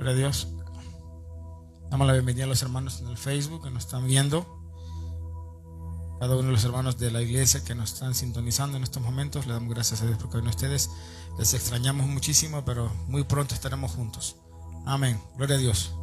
Gloria a Dios. Damos la bienvenida a los hermanos en el Facebook que nos están viendo. Cada uno de los hermanos de la iglesia que nos están sintonizando en estos momentos. Le damos gracias a Dios por cada uno de ustedes. Les extrañamos muchísimo, pero muy pronto estaremos juntos. Amén. Gloria a Dios.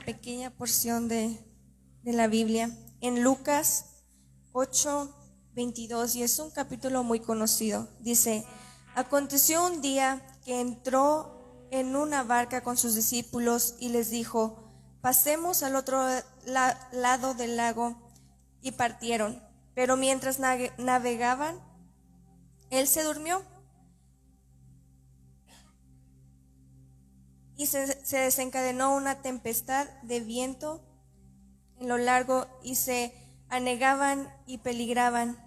Pequeña porción de la Biblia en Lucas 8:22, y es un capítulo muy conocido. Dice: aconteció un día que entró en una barca con sus discípulos y les dijo: pasemos al otro lado del lago, y partieron. Pero mientras navegaban, él se durmió. Y se desencadenó una tempestad de viento en lo largo, y se anegaban y peligraban.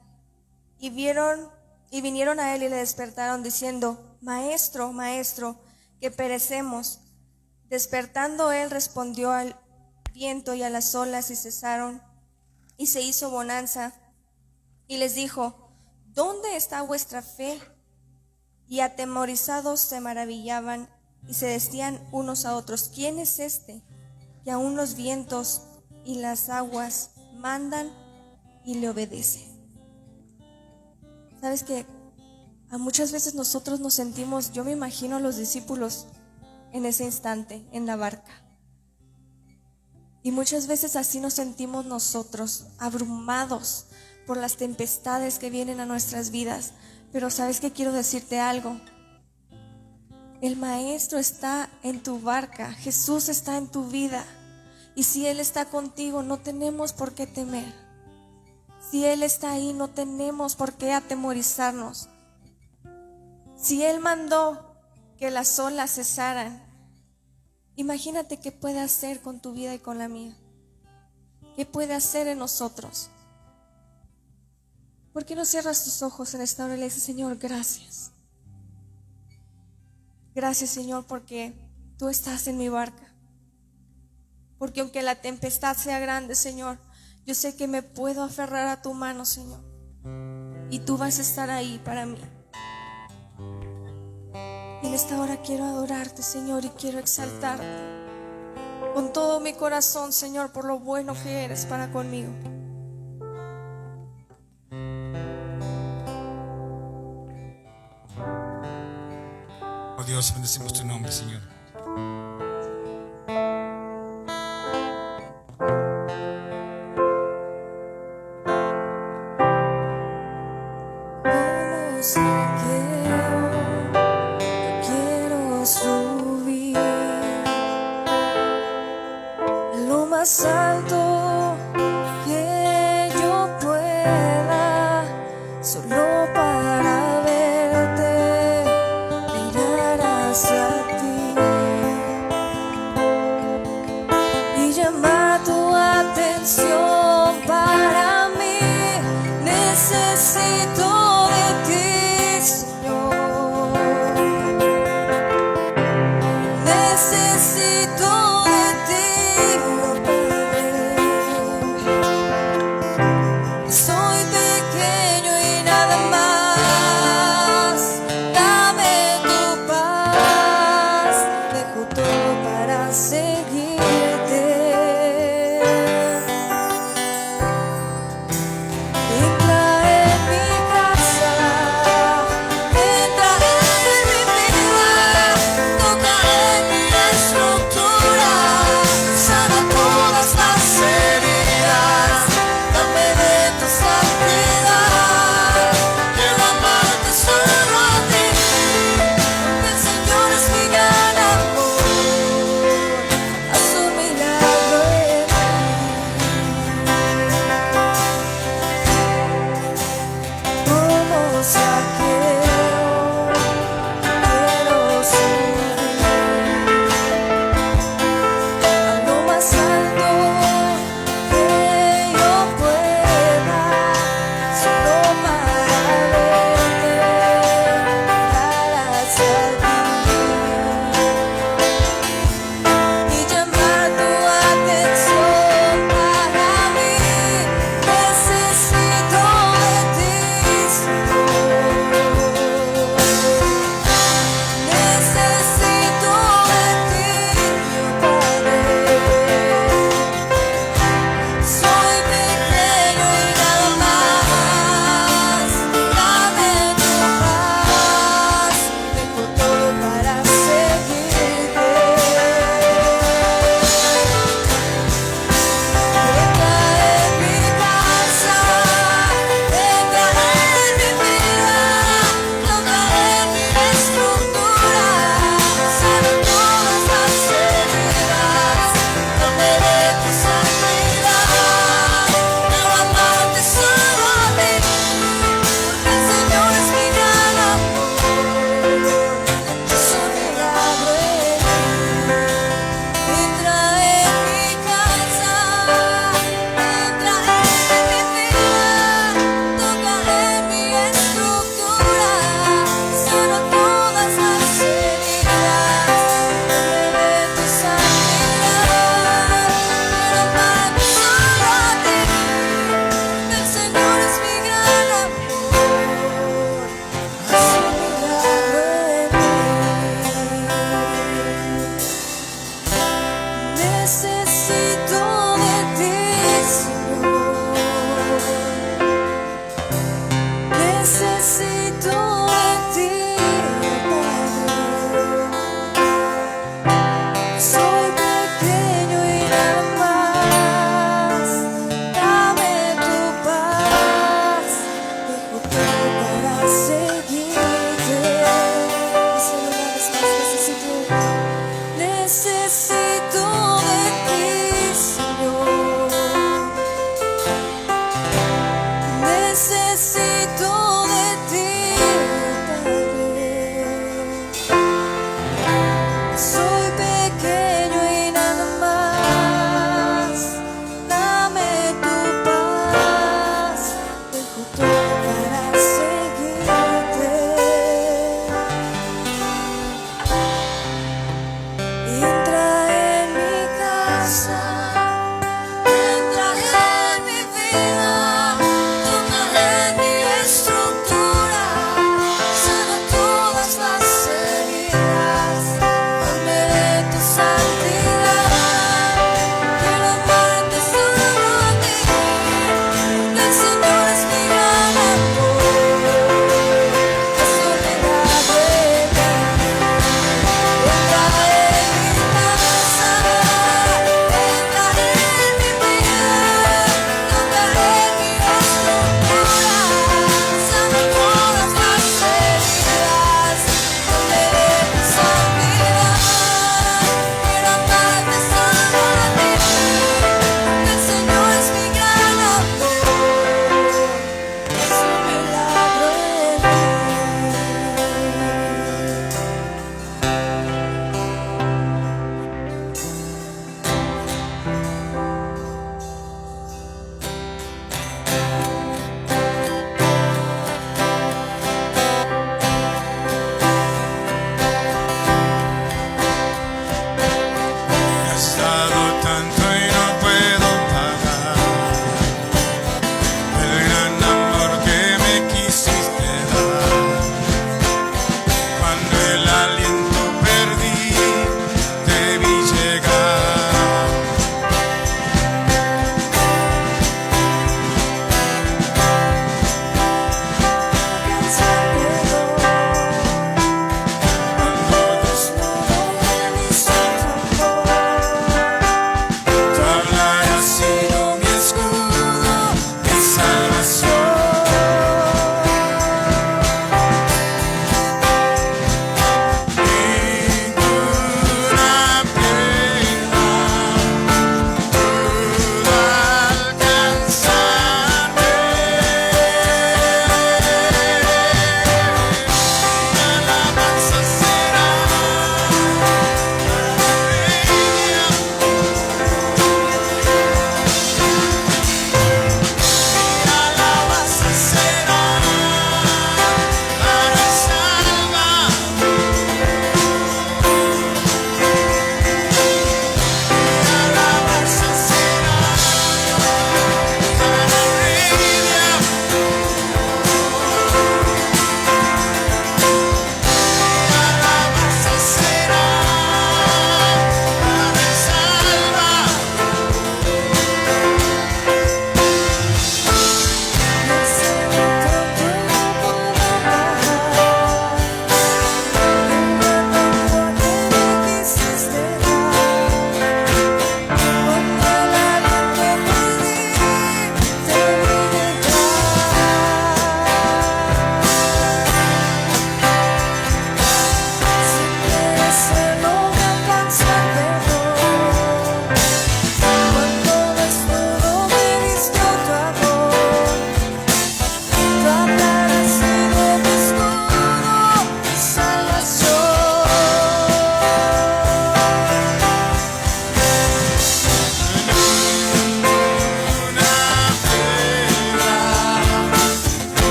Y vinieron a él y le despertaron diciendo: Maestro, Maestro, que perecemos. Despertando él, respondió al viento y a las olas, y cesaron, y se hizo bonanza. Y les dijo: ¿dónde está vuestra fe? Y atemorizados se maravillaban y se decían unos a otros: ¿quién es este, que aun los vientos y las aguas mandan y le obedece? ¿Sabes qué? Muchas veces nosotros nos sentimos, yo me imagino a los discípulos en ese instante, en la barca. Y muchas veces así nos sentimos nosotros, abrumados por las tempestades que vienen a nuestras vidas. Pero ¿sabes qué? Quiero decirte algo. El Maestro está en tu barca, Jesús está en tu vida. Y si Él está contigo, no tenemos por qué temer. Si Él está ahí, no tenemos por qué atemorizarnos. Si Él mandó que las olas cesaran, imagínate qué puede hacer con tu vida y con la mía. ¿Qué puede hacer en nosotros? ¿Por qué no cierras tus ojos en esta hora y le dices: Señor, gracias? Gracias, Señor, porque tú estás en mi barca. Porque aunque la tempestad sea grande, Señor, yo sé que me puedo aferrar a tu mano, Señor. Y tú vas a estar ahí para mí. Y en esta hora quiero adorarte, Señor, y quiero exaltarte con todo mi corazón, Señor, por lo bueno que eres para conmigo. Oh Dios, bendecimos tu nombre, Señor. Como Zaqueo, yo quiero subir a lo más alto que yo pueda, solo para verte, mirar hacia ti y llamar tu atención para mí. Necesito de ti, Señor. Necesito de ti, oh Padre.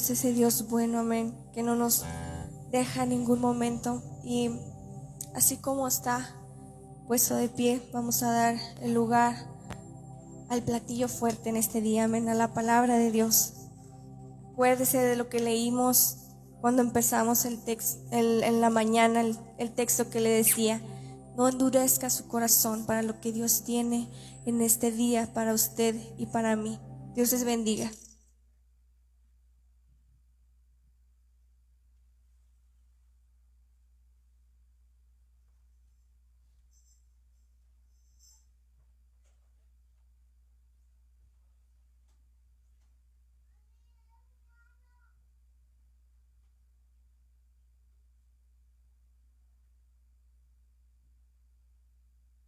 Dios, ese Dios bueno, amén, que no nos deja en ningún momento. Y así como está puesto de pie, vamos a dar el lugar al platillo fuerte en este día, amén, a la palabra de Dios. Acuérdese de lo que leímos cuando empezamos el texto, en la mañana, el texto que le decía: no endurezca su corazón para lo que Dios tiene en este día para usted y para mí. Dios les bendiga.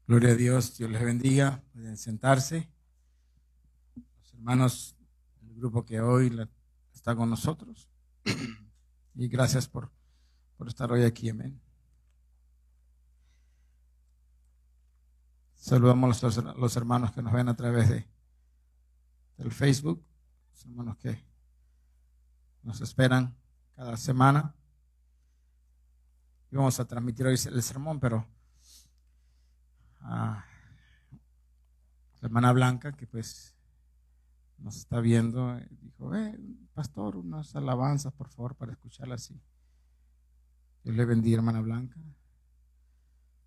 Gloria a Dios, Dios les bendiga. Pueden sentarse. Los hermanos del grupo que hoy está con nosotros. Y gracias por estar hoy aquí, amén. Saludamos a los hermanos que nos ven a través del Facebook, los hermanos que nos esperan cada semana. Y vamos a transmitir hoy el sermón, pero la hermana Blanca, que pues nos está viendo, dijo: pastor, unas alabanzas por favor para escucharla así. Dios le bendiga, hermana Blanca.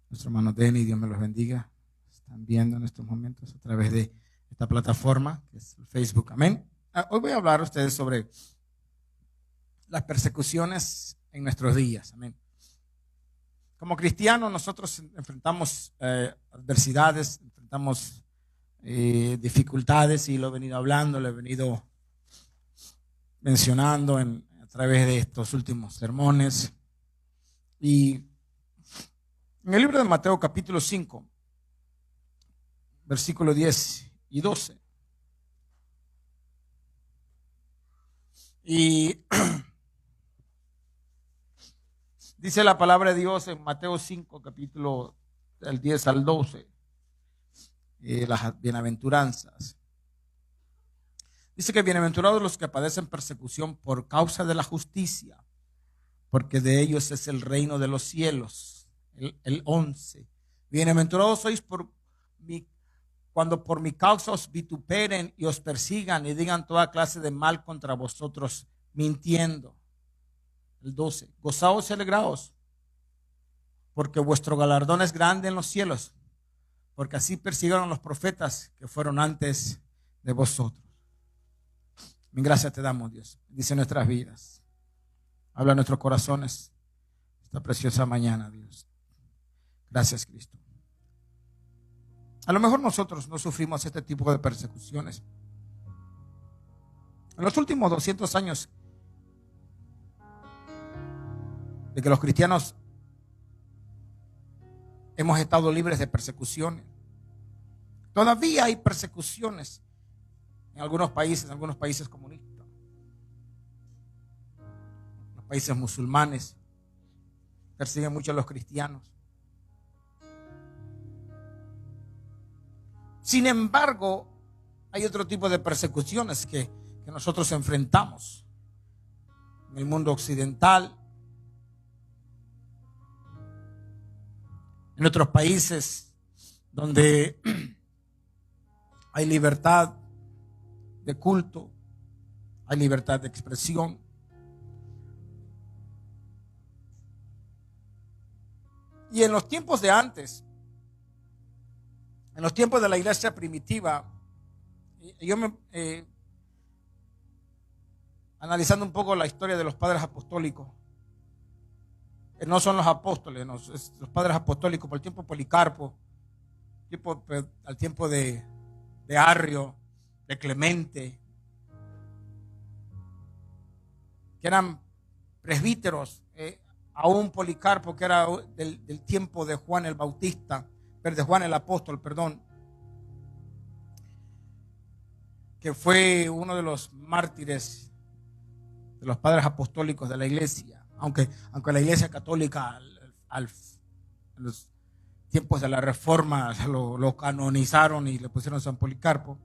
Nuestro hermano Denny, Dios me los bendiga. Están viendo en estos momentos a través de esta plataforma que es el Facebook, amén. Hoy voy a hablar a ustedes sobre las persecuciones en nuestros días, amén. Como cristianos nosotros enfrentamos adversidades, enfrentamos dificultades, y lo he venido hablando, lo he venido mencionando a través de estos últimos sermones. Y en el libro de Mateo capítulo 5, versículos 10 y 12. Y dice la palabra de Dios en Mateo 5, capítulo del 10 al 12, las bienaventuranzas. Dice que bienaventurados los que padecen persecución por causa de la justicia, porque de ellos es el reino de los cielos. El 11. Bienaventurados sois cuando por mi causa os vituperen y os persigan y digan toda clase de mal contra vosotros, mintiendo. El 12. Gozaos y alegraos, porque vuestro galardón es grande en los cielos, porque así persiguieron los profetas que fueron antes de vosotros. Mi gracia te damos, Dios. Dice nuestras vidas. Habla en nuestros corazones esta preciosa mañana, Dios. Gracias, Cristo. A lo mejor nosotros no sufrimos este tipo de persecuciones. En los últimos 200 años de que los cristianos hemos estado libres de persecuciones, todavía hay persecuciones en algunos países comunistas, los países musulmanes persiguen mucho a los cristianos. Sin embargo, hay otro tipo de persecuciones que nosotros enfrentamos en el mundo occidental, en otros países donde hay libertad de culto, hay libertad de expresión. Y en los tiempos de antes, en los tiempos de la iglesia primitiva, yo analizando un poco la historia de los padres apostólicos, no son los apóstoles, no, los padres apostólicos, por el tiempo de Policarpo, al tiempo de Arrio, de Clemente, que eran presbíteros, aún Policarpo, que era del tiempo de Juan el Bautista, de Juan el Apóstol, perdón, que fue uno de los mártires de los padres apostólicos de la iglesia, aunque la iglesia católica en los tiempos de la Reforma lo canonizaron y le pusieron San Policarpo.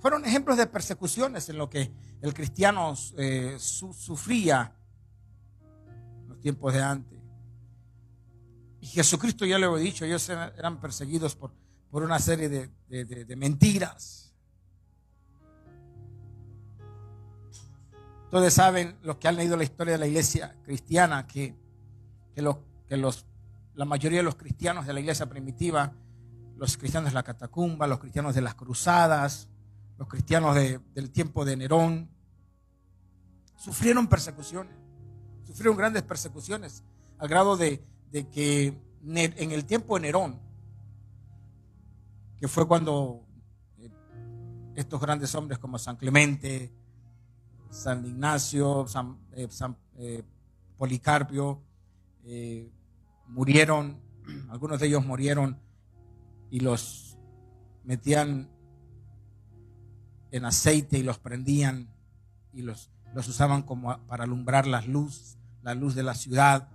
fueron ejemplos de persecuciones en lo que el cristiano sufría en los tiempos de antes. Y Jesucristo, ya lo he dicho, ellos eran perseguidos por una serie de mentiras. Ustedes saben, los que han leído la historia de la iglesia cristiana, que la mayoría de los cristianos de la iglesia primitiva, los cristianos de la catacumba, los cristianos de las cruzadas, los cristianos del tiempo de Nerón, sufrieron persecuciones, sufrieron grandes persecuciones, al grado de que en el tiempo de Nerón, que fue cuando estos grandes hombres como San Clemente, San Ignacio, San Policarpio, murieron, algunos de ellos murieron y los metían en aceite y los prendían y los usaban como para alumbrar la luz de la ciudad,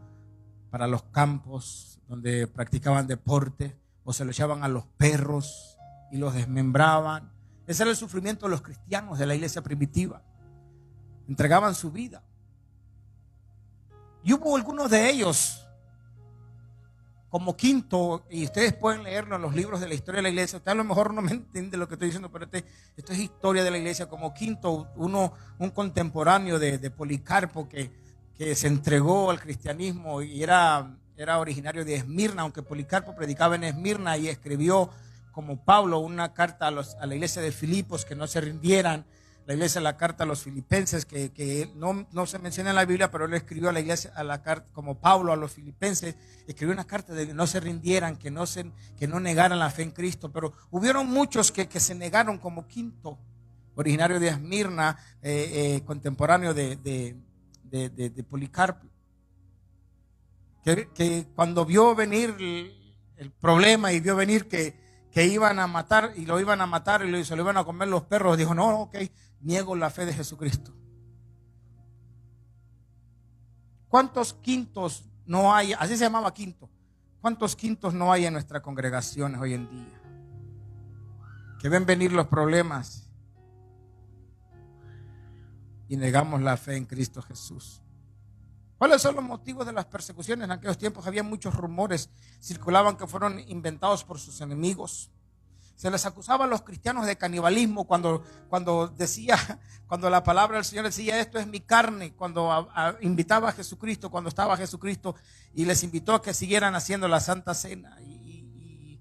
para los campos donde practicaban deporte, o se lo echaban a los perros y los desmembraban. Ese era el sufrimiento de los cristianos de la iglesia primitiva. Entregaban su vida. Y hubo algunos de ellos, como Quinto, y ustedes pueden leerlo en los libros de la historia de la iglesia. Usted a lo mejor no me entiende lo que estoy diciendo, pero esto es historia de la iglesia. Como Quinto, un contemporáneo de Policarpo que se entregó al cristianismo y era originario de Esmirna, aunque Policarpo predicaba en Esmirna, y escribió como Pablo una carta a la iglesia de Filipos que no se rindieran. La iglesia, la carta a los filipenses, que no se menciona en la Biblia, pero él escribió a la iglesia, como Pablo a los filipenses, escribió una carta de que no se rindieran, que no negaran la fe en Cristo. Pero hubieron muchos que se negaron, como Quinto, originario de Esmirna, contemporáneo de Policarpo, que cuando vio venir el problema y vio venir que iban a matar y lo iban a matar y se lo iban a comer los perros, dijo: no, ok, niego la fe de Jesucristo. ¿Cuántos Quintos no hay? Así se llamaba Quinto. ¿Cuántos Quintos no hay en nuestras congregaciones hoy en día? Que ven venir los problemas y negamos la fe en Cristo Jesús. ¿Cuáles son los motivos de las persecuciones? En aquellos tiempos había muchos rumores, circulaban que fueron inventados por sus enemigos. Se les acusaba a los cristianos de canibalismo cuando la palabra del Señor decía: esto es mi carne, cuando invitaba a Jesucristo, cuando estaba Jesucristo y les invitó a que siguieran haciendo la Santa Cena. Y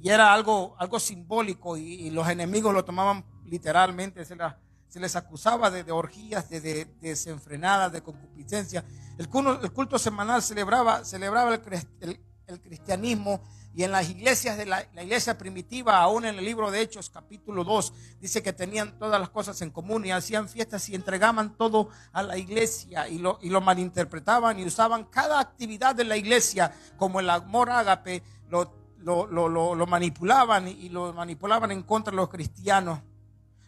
era algo simbólico, y los enemigos lo tomaban literalmente. Se les acusaba de orgías, de desenfrenadas, de concupiscencia. El culto semanal celebraba el cristianismo, y en las iglesias de la iglesia primitiva, aún en el libro de Hechos capítulo 2, dice que tenían todas las cosas en común y hacían fiestas y entregaban todo a la iglesia, y lo malinterpretaban y usaban cada actividad de la iglesia como el amor ágape, lo manipulaban y lo manipulaban en contra de los cristianos.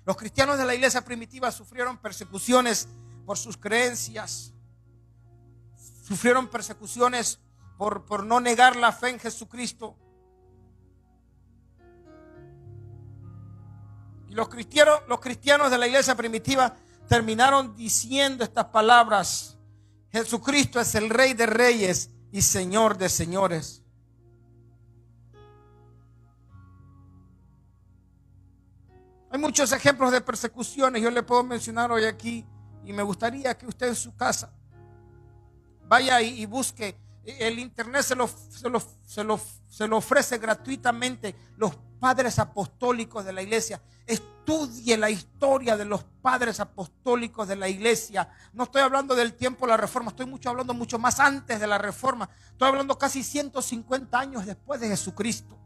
Los cristianos de la iglesia primitiva sufrieron persecuciones por sus creencias, sufrieron persecuciones por no negar la fe en Jesucristo. Y los cristianos de la iglesia primitiva terminaron diciendo estas palabras: Jesucristo es el Rey de Reyes y Señor de señores. Hay muchos ejemplos de persecuciones. Yo le puedo mencionar hoy aquí, y me gustaría que usted en su casa vaya y busque. El internet se lo ofrece gratuitamente. Los padres apostólicos de la iglesia. Estudie la historia de los padres apostólicos de la iglesia. No estoy hablando del tiempo de la reforma, estoy hablando mucho más antes de la reforma. Estoy hablando casi 150 años después de Jesucristo.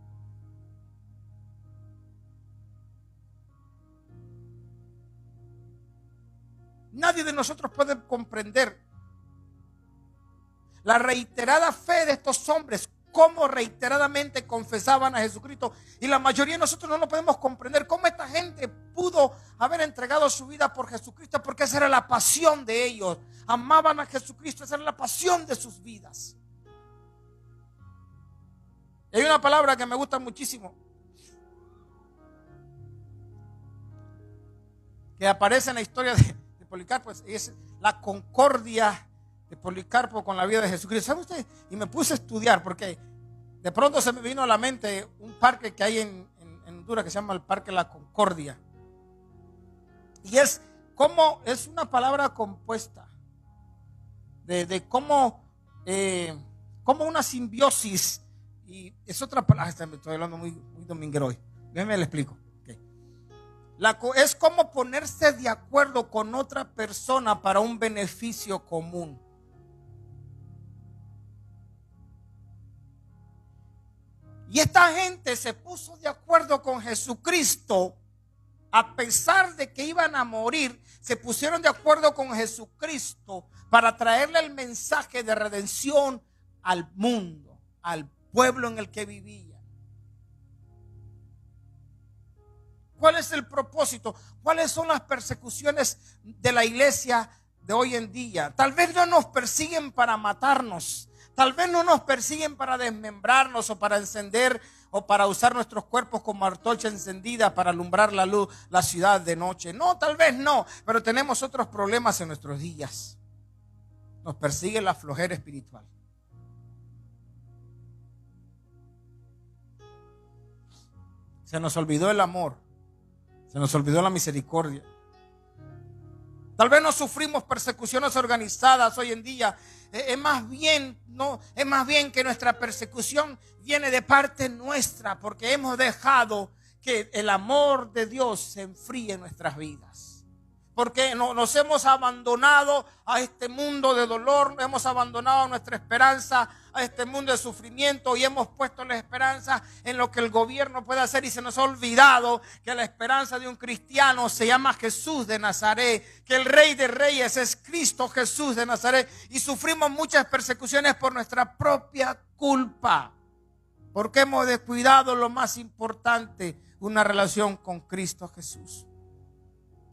Nadie de nosotros puede comprender la reiterada fe de estos hombres, cómo reiteradamente confesaban a Jesucristo. Y la mayoría de nosotros no lo podemos comprender, cómo esta gente pudo haber entregado su vida por Jesucristo, porque esa era la pasión de ellos. Amaban a Jesucristo, esa era la pasión de sus vidas. Y hay una palabra que me gusta muchísimo. que aparece en la historia de Policarpo es la concordia de Policarpo con la vida de Jesucristo. ¿Sabe usted? Y me puse a estudiar porque de pronto se me vino a la mente un parque que hay en Honduras que se llama el Parque La Concordia. Y es una palabra compuesta de cómo una simbiosis, y es otra palabra, estoy hablando muy dominguero hoy, déjeme le explico. Es como ponerse de acuerdo con otra persona para un beneficio común. Y esta gente se puso de acuerdo con Jesucristo. A pesar de que iban a morir, se pusieron de acuerdo con Jesucristo para traerle el mensaje de redención al mundo, al pueblo en el que vivían. ¿Cuál es el propósito? ¿Cuáles son las persecuciones de la iglesia de hoy en día? Tal vez no nos persiguen para matarnos. Tal vez no nos persiguen para desmembrarnos o para encender o para usar nuestros cuerpos como antorcha encendida para alumbrar la ciudad de noche. No, tal vez no, pero tenemos otros problemas en nuestros días. Nos persigue la flojera espiritual. Se nos olvidó el amor. Se nos olvidó la misericordia. Tal vez no sufrimos persecuciones organizadas hoy en día. Es más bien que nuestra persecución viene de parte nuestra, porque hemos dejado que el amor de Dios se enfríe en nuestras vidas. Porque nos hemos abandonado a este mundo de dolor, hemos abandonado nuestra esperanza a este mundo de sufrimiento y hemos puesto la esperanza en lo que el gobierno puede hacer, y se nos ha olvidado que la esperanza de un cristiano se llama Jesús de Nazaret, que el Rey de Reyes es Cristo Jesús de Nazaret, y sufrimos muchas persecuciones por nuestra propia culpa, porque hemos descuidado lo más importante, una relación con Cristo Jesús.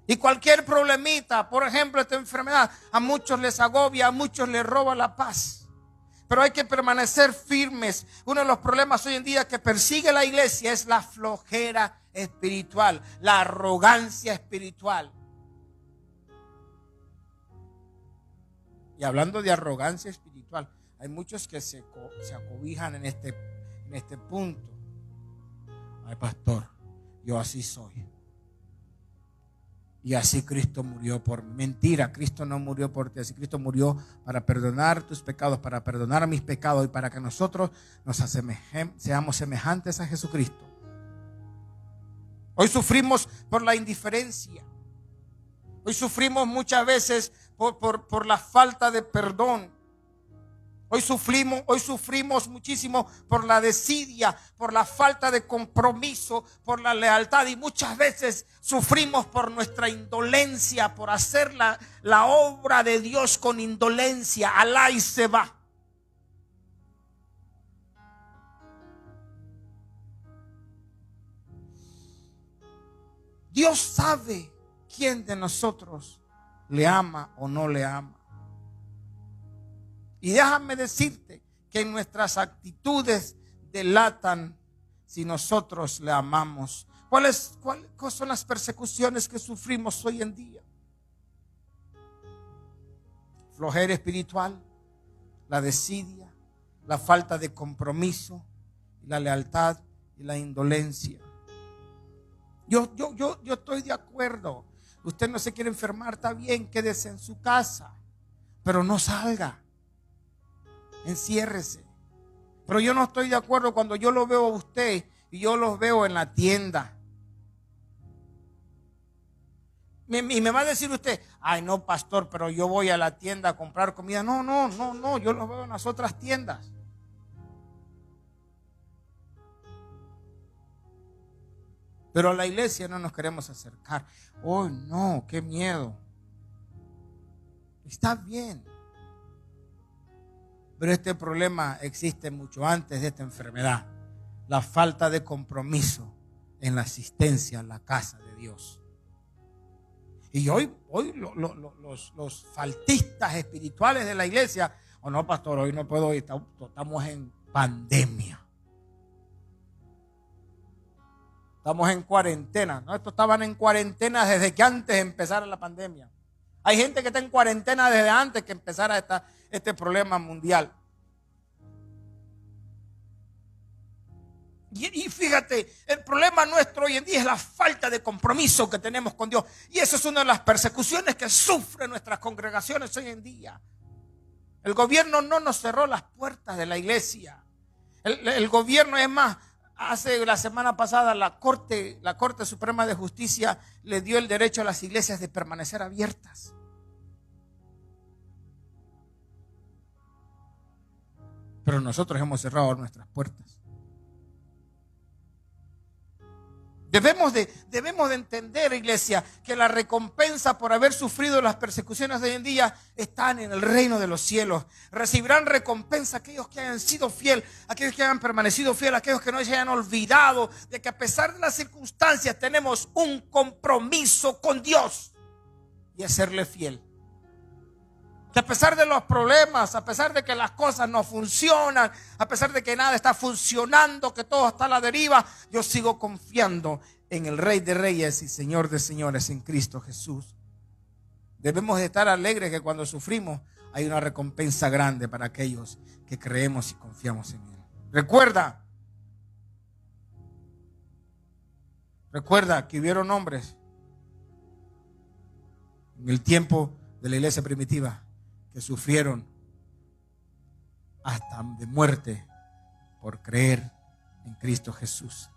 Y cualquier problemita, por ejemplo esta enfermedad, a muchos les agobia, a muchos les roba la paz. Pero hay que permanecer firmes. Uno de los problemas hoy en día que persigue la iglesia es la flojera espiritual, la arrogancia espiritual. Y hablando de arrogancia espiritual, hay muchos que se acobijan en este punto. Ay, pastor, yo así soy. Y así Cristo murió por mí. Mentira, Cristo no murió por ti. Así Cristo murió para perdonar tus pecados, para perdonar mis pecados y para que nosotros seamos semejantes a Jesucristo. Hoy sufrimos por la indiferencia. Hoy sufrimos muchas veces por la falta de perdón. Hoy sufrimos muchísimo por la desidia, por la falta de compromiso, por la lealtad, y muchas veces sufrimos por nuestra indolencia, por hacer la obra de Dios con indolencia. Alá y se va. Dios sabe quién de nosotros le ama o no le ama. Y déjame decirte que nuestras actitudes delatan si nosotros le amamos. ¿Cuáles son las persecuciones que sufrimos hoy en día? Flojera espiritual, la desidia, la falta de compromiso, la lealtad y la indolencia. Yo estoy de acuerdo. Usted no se quiere enfermar, está bien, quédese en su casa, pero no salga. Enciérrese. Pero yo no estoy de acuerdo cuando yo lo veo a usted y yo los veo en la tienda. Y me va a decir usted, ay no, pastor, pero yo voy a la tienda a comprar comida. No, yo los veo en las otras tiendas. Pero a la iglesia no nos queremos acercar. Oh no, qué miedo. Está bien. Pero este problema existe mucho antes de esta enfermedad. La falta de compromiso en la asistencia a la casa de Dios. Y hoy los faltistas espirituales de la iglesia, o no, pastor, hoy no puedo ir, estamos en pandemia. Estamos en cuarentena, ¿no? Estos estaban en cuarentena desde que antes empezara la pandemia. Hay gente que está en cuarentena desde antes que empezara este problema mundial. Y fíjate, el problema nuestro hoy en día es la falta de compromiso que tenemos con Dios. Y eso es una de las persecuciones que sufren nuestras congregaciones hoy en día. El gobierno no nos cerró las puertas de la iglesia. El gobierno, es más, hace la semana pasada la Corte Suprema de Justicia le dio el derecho a las iglesias de permanecer abiertas. Pero nosotros hemos cerrado nuestras puertas. Debemos de entender, iglesia, que la recompensa por haber sufrido las persecuciones de hoy en día están en el reino de los cielos. Recibirán recompensa aquellos que hayan sido fieles, aquellos que hayan permanecido fieles, aquellos que no se hayan olvidado de que a pesar de las circunstancias tenemos un compromiso con Dios y es serle fiel. Que a pesar de los problemas, a pesar de que las cosas no funcionan, a pesar de que nada está funcionando, que todo está a la deriva, yo sigo confiando en el Rey de Reyes y Señor de Señores, en Cristo Jesús. Debemos de estar alegres que cuando sufrimos hay una recompensa grande para aquellos que creemos y confiamos en Él. Recuerda que hubieron hombres en el tiempo de la iglesia primitiva que sufrieron hasta de muerte por creer en Cristo Jesús.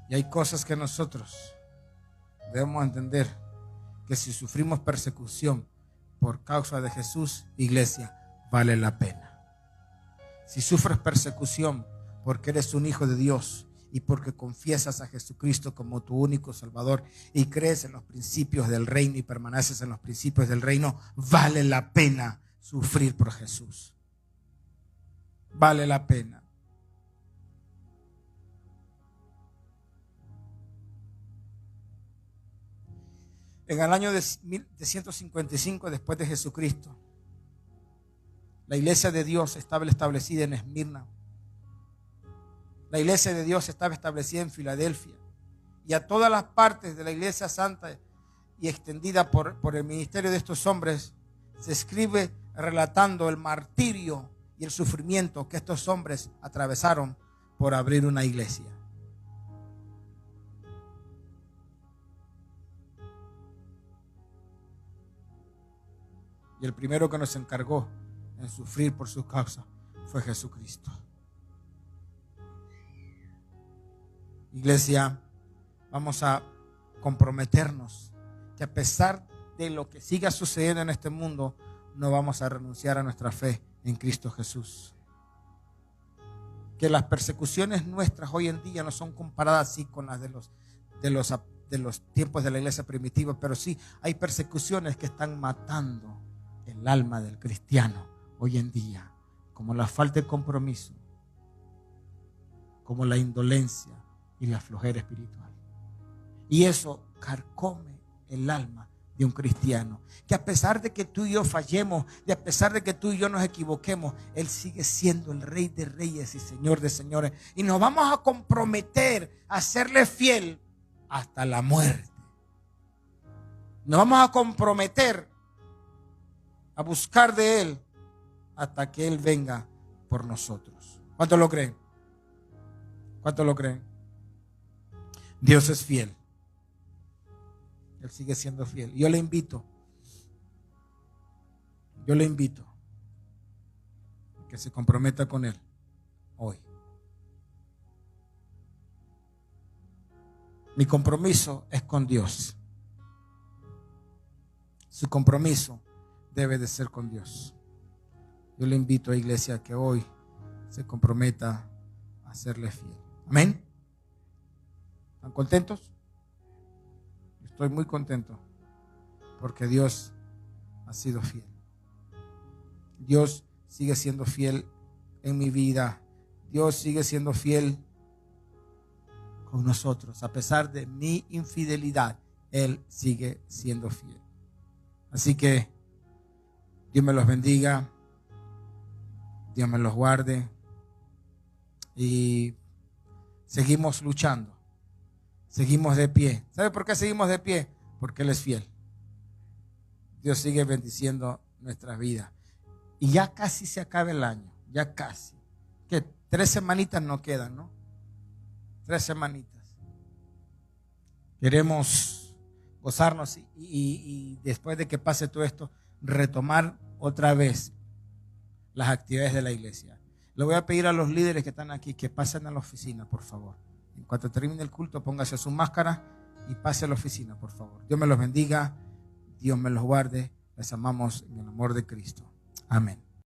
Y hay cosas que nosotros debemos entender, que si sufrimos persecución por causa de Jesús, iglesia, vale la pena. Si sufres persecución porque eres un hijo de Dios y porque confiesas a Jesucristo como tu único Salvador y crees en los principios del reino y permaneces en los principios del reino, vale la pena sufrir por Jesús. Vale la pena. En el año de 155 después de Jesucristo, la iglesia de Dios estaba establecida en Esmirna. La iglesia de Dios estaba establecida en Filadelfia. Y a todas las partes de la iglesia santa y extendida por el ministerio de estos hombres, se escribe relatando el martirio y el sufrimiento que estos hombres atravesaron por abrir una iglesia. Y el primero que nos encargó en sufrir por su causa fue Jesucristo. Iglesia, vamos a comprometernos que a pesar de lo que siga sucediendo en este mundo, no vamos a renunciar a nuestra fe en Cristo Jesús. Que las persecuciones nuestras hoy en día no son comparadas así con las de los tiempos de la iglesia primitiva, pero sí hay persecuciones que están matando el alma del cristiano hoy en día, como la falta de compromiso, como la indolencia y la flojera espiritual. Y eso carcome el alma de un cristiano, que a pesar de que tú y yo fallemos, y a pesar de que tú y yo nos equivoquemos, Él sigue siendo el Rey de Reyes y Señor de Señores, y nos vamos a comprometer a serle fiel hasta la muerte. Nos vamos a comprometer a buscar de Él hasta que Él venga por nosotros. ¿Cuántos lo creen? ¿Cuántos lo creen? Dios es fiel. Él sigue siendo fiel. Yo le invito a que se comprometa con Él hoy. Mi compromiso es con Dios. Su compromiso debe de ser con Dios. Yo le invito a la iglesia que hoy se comprometa a serle fiel. Amén. ¿Están contentos? Estoy muy contento porque Dios ha sido fiel. Dios sigue siendo fiel en mi vida. Dios sigue siendo fiel con nosotros. A pesar de mi infidelidad, Él sigue siendo fiel. Así que Dios me los bendiga. Dios me los guarde. Y seguimos luchando. Seguimos de pie. ¿Sabe por qué seguimos de pie? Porque Él es fiel. Dios sigue bendiciendo nuestras vidas. Y ya casi se acaba el año. Ya casi. Que 3 semanitas no quedan, ¿no? 3 semanitas. Queremos gozarnos y después de que pase todo esto, retomar otra vez las actividades de la iglesia. Le voy a pedir a los líderes que están aquí que pasen a la oficina, por favor. En cuanto termine el culto, póngase su máscara y pase a la oficina, por favor. Dios me los bendiga, Dios me los guarde. Les amamos en el amor de Cristo. Amén.